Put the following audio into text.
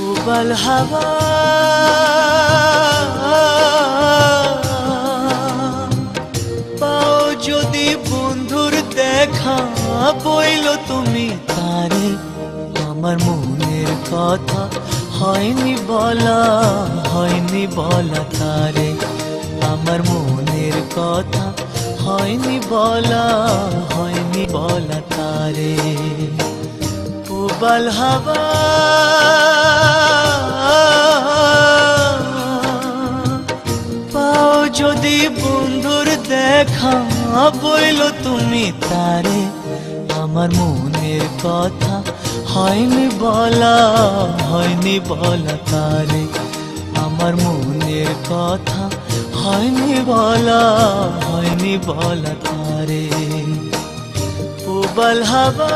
উবাল হাওয়া পাও যদি বন্ধুর দেখা, বইল তুমি তারে আমার মনের কথা, হয়নি বলা হয়নি বলা তারে আমার মনের কথা, হয়নি বলা হয়নি বলা তারে। উবাল হাওয়া পাও যদি বন্ধুর দেখা, বইল তুমি তারে আমার মনের কথা, হয়নি বলা হয়নি বলা তারে আমার মনের কথা, হয়নি বলা হয়নি বলা তারে। উবাল হাওয়া